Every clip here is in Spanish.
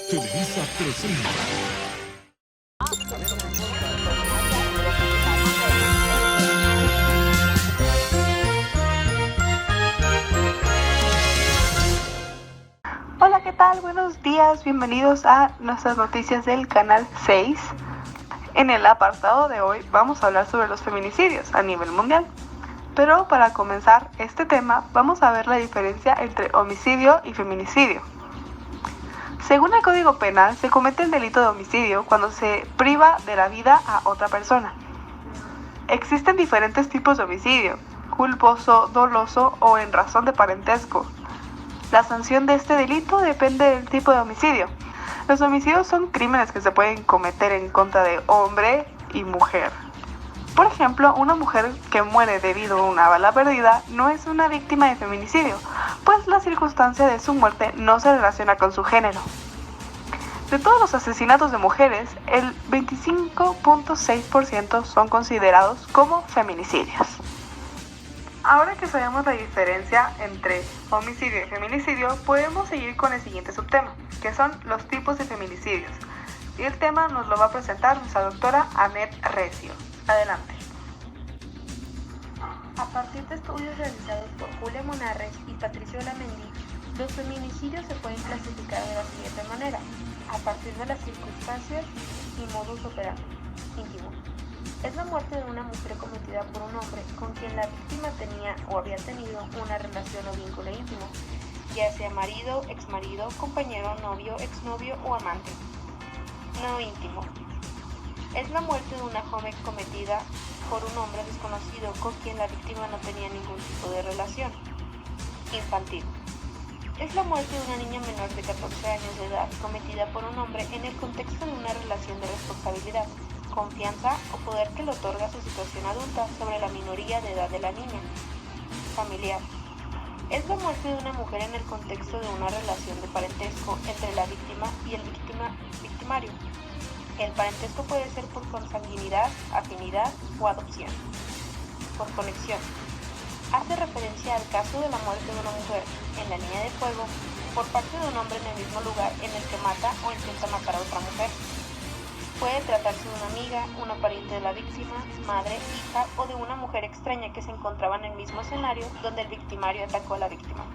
Televisa presenta. Hola, ¿qué tal? Buenos días, bienvenidos a nuestras noticias del canal 6. En el apartado de hoy vamos a hablar sobre los feminicidios a nivel mundial. Pero para comenzar este tema vamos a ver la diferencia entre homicidio y feminicidio. Según el Código Penal, se comete el delito de homicidio cuando se priva de la vida a otra persona. Existen diferentes tipos de homicidio: culposo, doloso o en razón de parentesco. La sanción de este delito depende del tipo de homicidio. Los homicidios son crímenes que se pueden cometer en contra de hombre y mujer. Por ejemplo, una mujer que muere debido a una bala perdida no es una víctima de feminicidio, pues la circunstancia de su muerte no se relaciona con su género. De todos los asesinatos de mujeres, el 25.6% son considerados como feminicidios. Ahora que sabemos la diferencia entre homicidio y feminicidio, podemos seguir con el siguiente subtema, que son los tipos de feminicidios. Y el tema nos lo va a presentar nuestra doctora Anet Recio. Adelante. A partir de estudios realizados por Julia Monarres y Patricio Lamendi, los feminicidios se pueden clasificar de la siguiente manera, a partir de las circunstancias y modus operandi. Íntimo. Es la muerte de una mujer cometida por un hombre con quien la víctima tenía o había tenido una relación o vínculo íntimo, ya sea marido, exmarido, compañero, novio, exnovio o amante. No íntimo. Es la muerte de una joven cometida por un hombre desconocido con quien la víctima no tenía ningún tipo de relación. Infantil. Es la muerte de una niña menor de 14 años de edad cometida por un hombre en el contexto de una relación de responsabilidad, confianza o poder que le otorga su situación adulta sobre la minoría de edad de la niña. Familiar. Es la muerte de una mujer en el contexto de una relación de parentesco entre la víctima y el victimario. El parentesco puede ser por consanguinidad, afinidad o adopción. Por conexión. Hace referencia al caso de la muerte de una mujer en la línea de fuego por parte de un hombre en el mismo lugar en el que mata o intenta matar a otra mujer. Puede tratarse de una amiga, una pariente de la víctima, madre, hija o de una mujer extraña que se encontraba en el mismo escenario donde el victimario atacó a la víctima.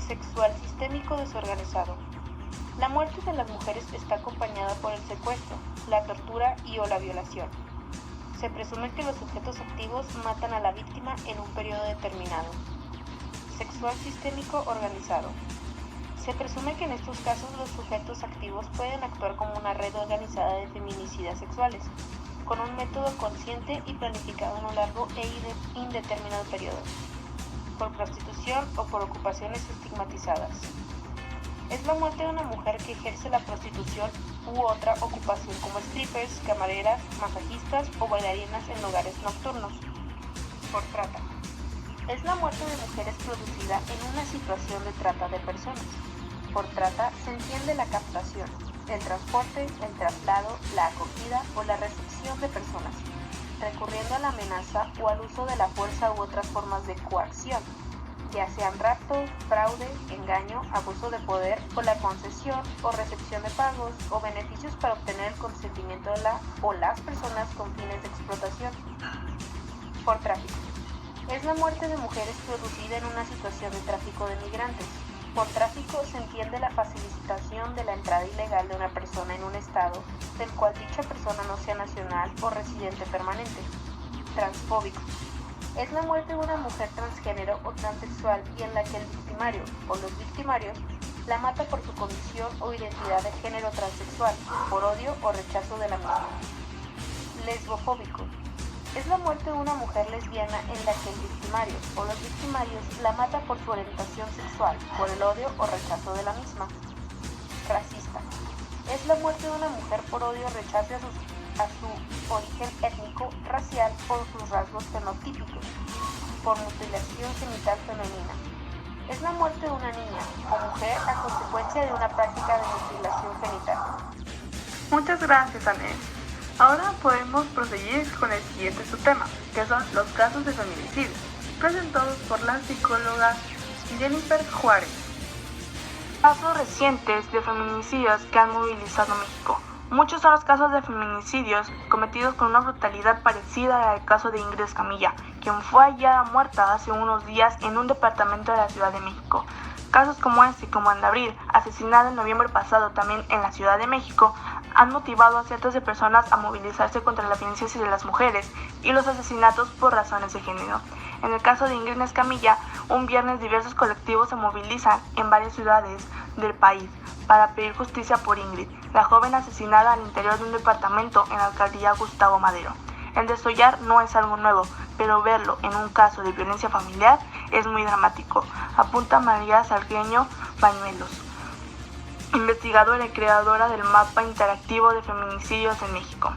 Sexual sistémico desorganizado. La muerte de las mujeres está acompañada por el secuestro, la tortura y o la violación. Se presume que los sujetos activos matan a la víctima en un periodo determinado. Sexual sistémico organizado. Se presume que en estos casos los sujetos activos pueden actuar como una red organizada de feminicidas sexuales, con un método consciente y planificado en un largo e indeterminado periodo, por prostitución o por ocupaciones estigmatizadas. Es la muerte de una mujer que ejerce la prostitución u otra ocupación como strippers, camareras, masajistas o bailarinas en lugares nocturnos. Por trata. Es la muerte de mujeres producida en una situación de trata de personas. Por trata se entiende la captación, el transporte, el traslado, la acogida o la recepción de personas, recurriendo a la amenaza o al uso de la fuerza u otras formas de coacción, ya sean rapto, fraude, engaño, abuso de poder o la concesión o recepción de pagos o beneficios para obtener el consentimiento de la o las personas con fines de explotación. Por tráfico. Es la muerte de mujeres producida en una situación de tráfico de migrantes. Por tráfico se entiende la facilitación de la entrada ilegal de una persona en un estado del cual dicha persona no sea nacional o residente permanente. Transfóbico. Es la muerte de una mujer transgénero o transexual y en la que el victimario o los victimarios la mata por su condición o identidad de género transexual, por odio o rechazo de la misma. Lesbofóbico. Es la muerte de una mujer lesbiana en la que el victimario o los victimarios la mata por su orientación sexual, por el odio o rechazo de la misma. Racista. Es la muerte de una mujer por odio o rechazo a su origen étnico, racial o sus rasgos fenotípicos, por mutilación genital femenina. Es la muerte de una niña o mujer a consecuencia de una práctica de mutilación genital. Muchas gracias, Anet. Ahora podemos proseguir con el siguiente subtema, que son los casos de feminicidio, presentados por la psicóloga Jennifer Juárez. Casos recientes de feminicidios que han movilizado México. Muchos son los casos de feminicidios cometidos con una brutalidad parecida al caso de Ingrid Escamilla, quien fue hallada muerta hace unos días en un departamento de la Ciudad de México. Casos como este, como Ana Abril, asesinada en noviembre pasado también en la Ciudad de México, han motivado a cientos de personas a movilizarse contra la violencia hacia las mujeres y los asesinatos por razones de género. En el caso de Ingrid Escamilla, un viernes diversos colectivos se movilizan en varias ciudades del país para pedir justicia por Ingrid, la joven asesinada al interior de un departamento en la alcaldía Gustavo Madero. El desollar no es algo nuevo, pero verlo en un caso de violencia familiar es muy dramático, apunta María Salgueño Bañuelos, investigadora y creadora del mapa interactivo de feminicidios en México.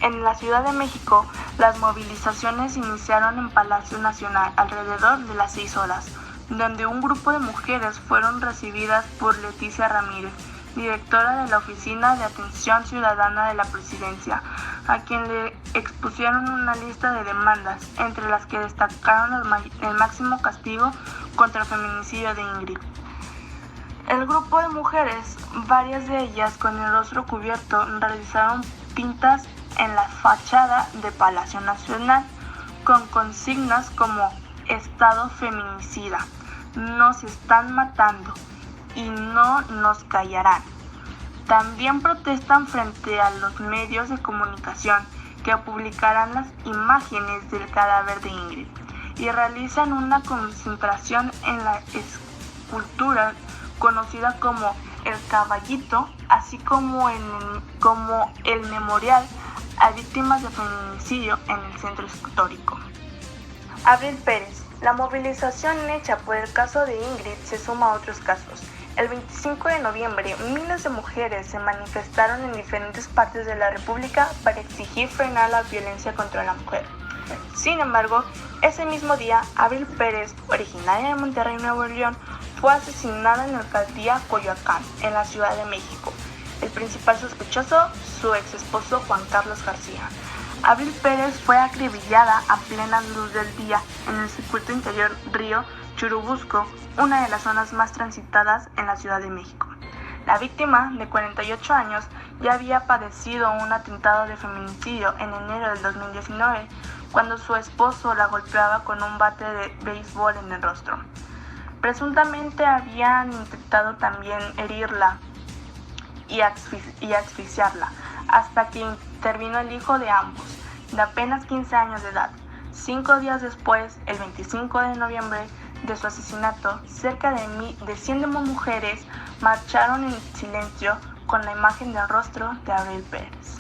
En la Ciudad de México, las movilizaciones iniciaron en Palacio Nacional alrededor de las 6 horas, donde un grupo de mujeres fueron recibidas por Leticia Ramírez, directora de la Oficina de Atención Ciudadana de la Presidencia, a quien le expusieron una lista de demandas, entre las que destacaron el máximo castigo contra el feminicidio de Ingrid. El grupo de mujeres, varias de ellas con el rostro cubierto, realizaron pintas en la fachada de Palacio Nacional con consignas como Estado feminicida, nos están matando y no nos callarán. También protestan frente a los medios de comunicación que publicarán las imágenes del cadáver de Ingrid y realizan una concentración en la escultura conocida como El Caballito, así como el memorial a víctimas de feminicidio en el centro histórico. Abril Pérez. La movilización hecha por el caso de Ingrid se suma a otros casos. El 25 de noviembre, miles de mujeres se manifestaron en diferentes partes de la República para exigir frenar la violencia contra la mujer. Sin embargo, ese mismo día, Abril Pérez, originaria de Monterrey, Nuevo León, fue asesinada en la alcaldía Coyoacán, en la Ciudad de México. El principal sospechoso, su ex esposo Juan Carlos García. Abril Pérez fue acribillada a plena luz del día en el circuito interior Río Churubusco, una de las zonas más transitadas en la Ciudad de México. La víctima, de 48 años, ya había padecido un atentado de feminicidio en enero del 2019, cuando su esposo la golpeaba con un bate de béisbol en el rostro. Presuntamente habían intentado también herirla y asfixiarla, hasta que intervino el hijo de ambos, de apenas 15 años de edad. 5 días después, el 25 de noviembre de su asesinato, cerca de 100 mujeres marcharon en silencio con la imagen del rostro de Abril Pérez.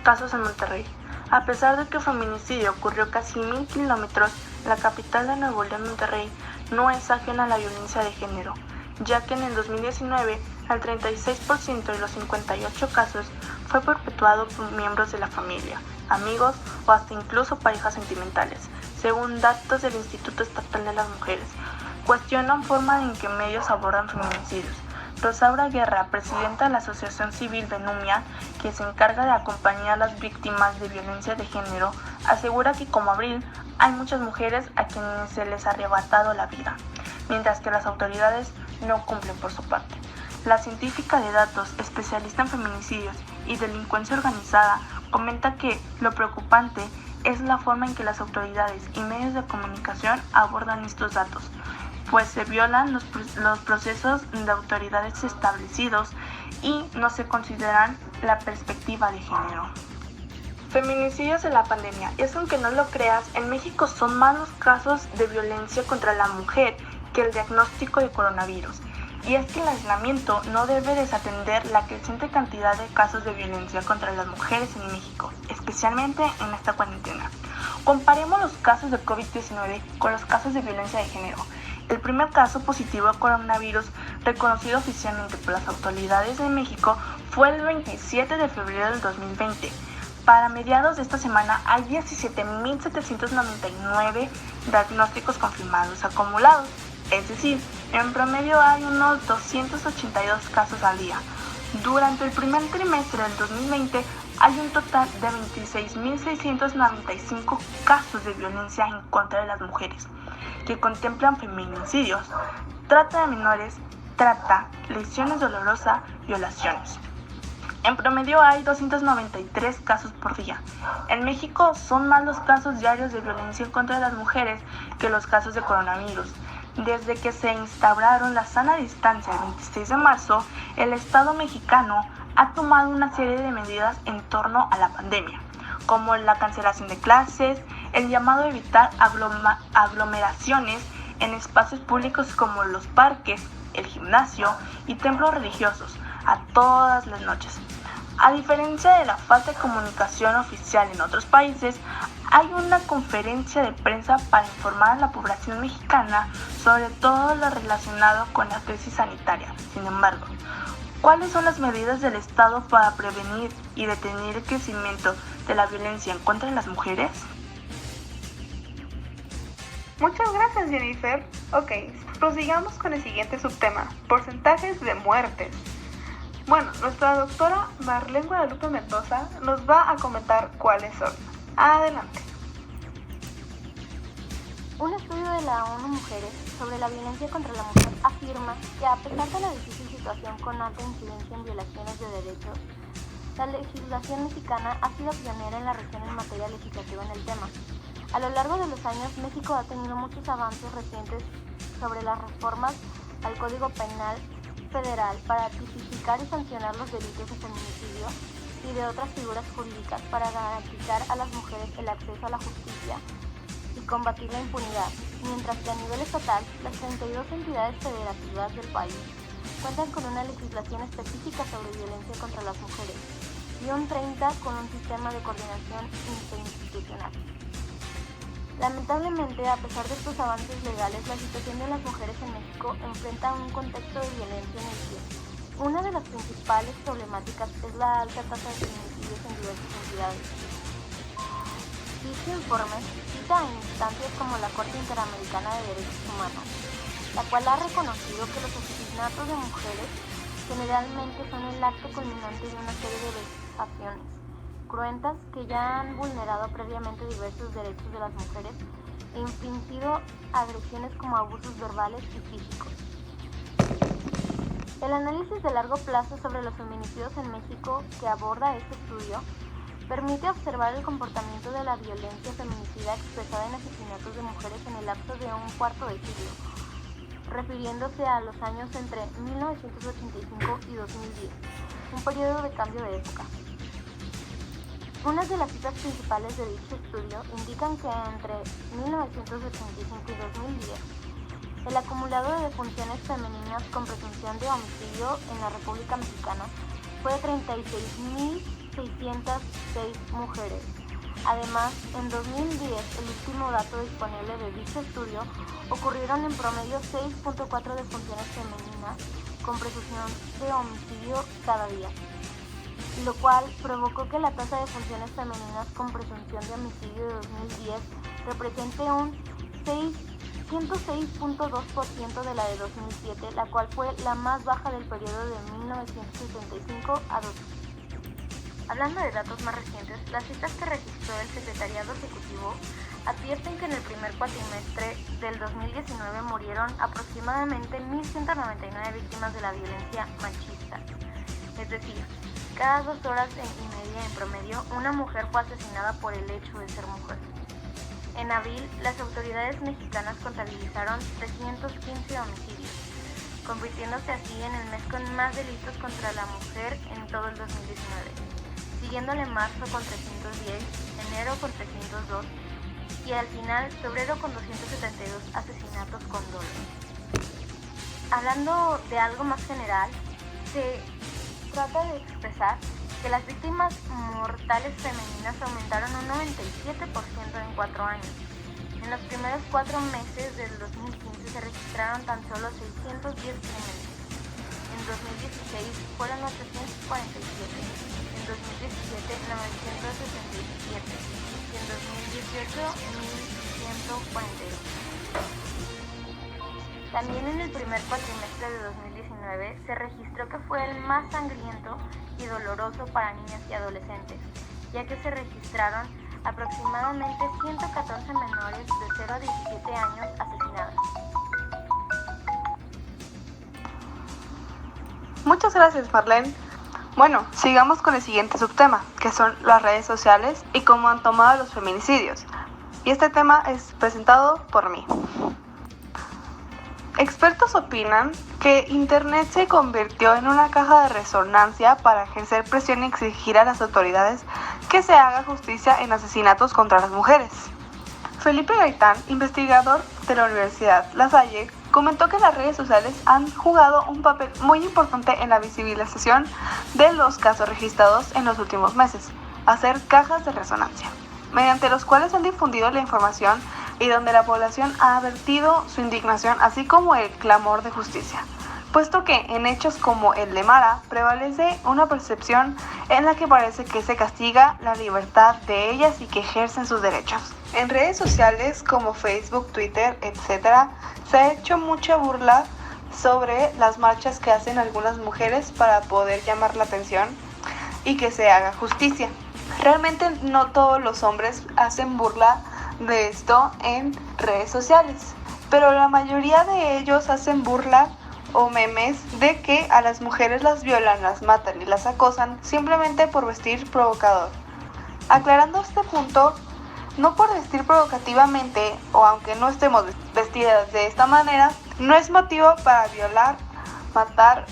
Casos en Monterrey. A pesar de que el feminicidio ocurrió casi 1000 kilómetros, la capital de Nuevo León, Monterrey, no es ajena a la violencia de género, ya que en el 2019 el 36% de los 58 casos fue perpetuado por miembros de la familia, amigos o hasta incluso parejas sentimentales, según datos del Instituto Estatal de las Mujeres. Cuestionan forma en que medios abordan feminicidios. Rosaura Guerra, presidenta de la Asociación Civil Benumia, que se encarga de acompañar a las víctimas de violencia de género, asegura que como Abril hay muchas mujeres a quienes se les ha arrebatado la vida, mientras que las autoridades no cumplen por su parte. La científica de datos, especialista en feminicidios y delincuencia organizada, comenta que lo preocupante es la forma en que las autoridades y medios de comunicación abordan estos datos, pues se violan los procesos de autoridades establecidos y no se consideran la perspectiva de género. Feminicidios en la pandemia. Es aunque no lo creas, en México son más los casos de violencia contra la mujer que el diagnóstico de coronavirus. Y es que el aislamiento no debe desatender la creciente cantidad de casos de violencia contra las mujeres en México, especialmente en esta cuarentena. Comparemos los casos de COVID-19 con los casos de violencia de género. El primer caso positivo de coronavirus reconocido oficialmente por las autoridades de México fue el 27 de febrero del 2020. Para mediados de esta semana hay 17.799 diagnósticos confirmados acumulados, es decir, en promedio hay unos 282 casos al día. Durante el primer trimestre del 2020 hay un total de 26.695 casos de violencia en contra de las mujeres, que contemplan feminicidios, trata de menores trata, lesiones dolorosas, violaciones. En promedio hay 293 casos por día. En México son más los casos diarios de violencia contra las mujeres que los casos de coronavirus. Desde que se instauraron la sana distancia el 26 de marzo, el Estado mexicano ha tomado una serie de medidas en torno a la pandemia, como la cancelación de clases, el llamado a evitar aglomeraciones en espacios públicos como los parques, el gimnasio y templos religiosos, a todas las noches. A diferencia de la falta de comunicación oficial en otros países, hay una conferencia de prensa para informar a la población mexicana sobre todo lo relacionado con la crisis sanitaria. Sin embargo, ¿cuáles son las medidas del Estado para prevenir y detener el crecimiento de la violencia en contra de las mujeres? Muchas gracias, Jennifer. Ok, prosigamos con el siguiente subtema, porcentajes de muertes. Bueno, nuestra doctora Marlene Guadalupe Mendoza nos va a comentar cuáles son. Adelante. Un estudio de la ONU Mujeres sobre la violencia contra la mujer afirma que a pesar de la difícil situación con alta incidencia en violaciones de derechos, la legislación mexicana ha sido pionera en la región en materia legislativa en el tema. A lo largo de los años, México ha tenido muchos avances recientes sobre las reformas al Código Penal Federal para tipificar y sancionar los delitos de feminicidio y de otras figuras jurídicas para garantizar a las mujeres el acceso a la justicia y combatir la impunidad, mientras que a nivel estatal, las 32 entidades federativas del país cuentan con una legislación específica sobre violencia contra las mujeres y un 30 con un sistema de coordinación interinstitucional. Lamentablemente, a pesar de estos avances legales, la situación de las mujeres en México enfrenta un contexto de violencia en el que una de las principales problemáticas es la alta tasa de feminicidios en diversas entidades. Dicho informe cita a instancias como la Corte Interamericana de Derechos Humanos, la cual ha reconocido que los asesinatos de mujeres generalmente son el acto culminante de una serie de vejaciones cruentas que ya han vulnerado previamente diversos derechos de las mujeres e infringido agresiones como abusos verbales y físicos. El análisis de largo plazo sobre los feminicidios en México que aborda este estudio permite observar el comportamiento de la violencia feminicida expresada en asesinatos de mujeres en el lapso de un cuarto de siglo, refiriéndose a los años entre 1985 y 2010, un periodo de cambio de época. Unas de las citas principales de dicho estudio indican que entre 1985 y 2010, el acumulado de defunciones femeninas con presunción de homicidio en la República Mexicana fue de 36.606 mujeres. Además, en 2010, el último dato disponible de dicho estudio, ocurrieron en promedio 6.4 defunciones femeninas con presunción de homicidio cada día, lo cual provocó que la tasa de defunciones femeninas con presunción de homicidio de 2010 represente un 106.2% de la de 2007, la cual fue la más baja del periodo de 1975 a 2000. Hablando de datos más recientes, las cifras que registró el Secretariado Ejecutivo advierten que en el primer cuatrimestre del 2019 murieron aproximadamente 1.199 víctimas de la violencia machista, es decir, cada 2 horas y media en promedio, una mujer fue asesinada por el hecho de ser mujer. En abril, las autoridades mexicanas contabilizaron 315 homicidios, convirtiéndose así en el mes con más delitos contra la mujer en todo el 2019, siguiéndole marzo con 310, enero con 302 y al final febrero con 272 asesinatos con dolo. Hablando de algo más general, se trata de expresar que las víctimas mortales femeninas aumentaron un 97% en 4 años. En los primeros 4 meses del 2015 se registraron tan solo 610 crímenes. En 2016 fueron 847, en 2017 967 y en 2018 1142. También en el primer cuatrimestre de 2019 se registró que fue el más sangriento y doloroso para niñas y adolescentes, ya que se registraron aproximadamente 114 menores de 0 a 17 años asesinadas. Muchas gracias, Marlene. Bueno, sigamos con el siguiente subtema, que son las redes sociales y cómo han tomado los feminicidios. Y este tema es presentado por mí. Expertos opinan que Internet se convirtió en una caja de resonancia para ejercer presión y exigir a las autoridades que se haga justicia en asesinatos contra las mujeres. Felipe Gaitán, investigador de la Universidad La Salle, comentó que las redes sociales han jugado un papel muy importante en la visibilización de los casos registrados en los últimos meses, hacer cajas de resonancia, mediante los cuales han difundido la información y donde la población ha vertido su indignación, así como el clamor de justicia, puesto que en hechos como el de Mara prevalece una percepción en la que parece que se castiga la libertad de ellas y que ejercen sus derechos. En redes sociales como Facebook, Twitter, etc., se ha hecho mucha burla sobre las marchas que hacen algunas mujeres para poder llamar la atención y que se haga justicia. Realmente no todos los hombres hacen burla de esto en redes sociales, pero la mayoría de ellos hacen burla o memes de que a las mujeres las violan, las matan y las acosan simplemente por vestir provocador. Aclarando este punto, no por vestir provocativamente o aunque no estemos vestidas de esta manera, no es motivo para violar, matar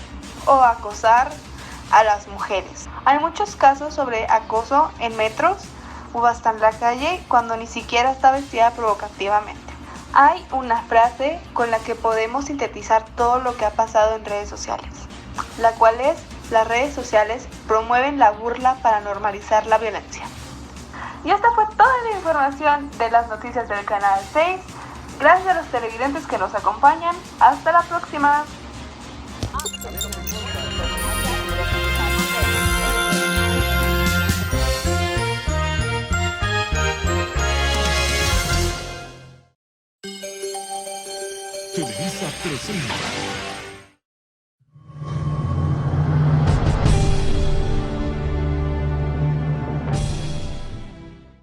o acosar a las mujeres. Hay muchos casos sobre acoso en metros o hasta en la calle cuando ni siquiera está vestida provocativamente. Hay una frase con la que podemos sintetizar todo lo que ha pasado en redes sociales, la cual es: las redes sociales promueven la burla para normalizar la violencia. Y esta fue toda la información de las noticias del canal 6. Gracias a los televidentes que nos acompañan. Hasta la próxima. Televisa presenta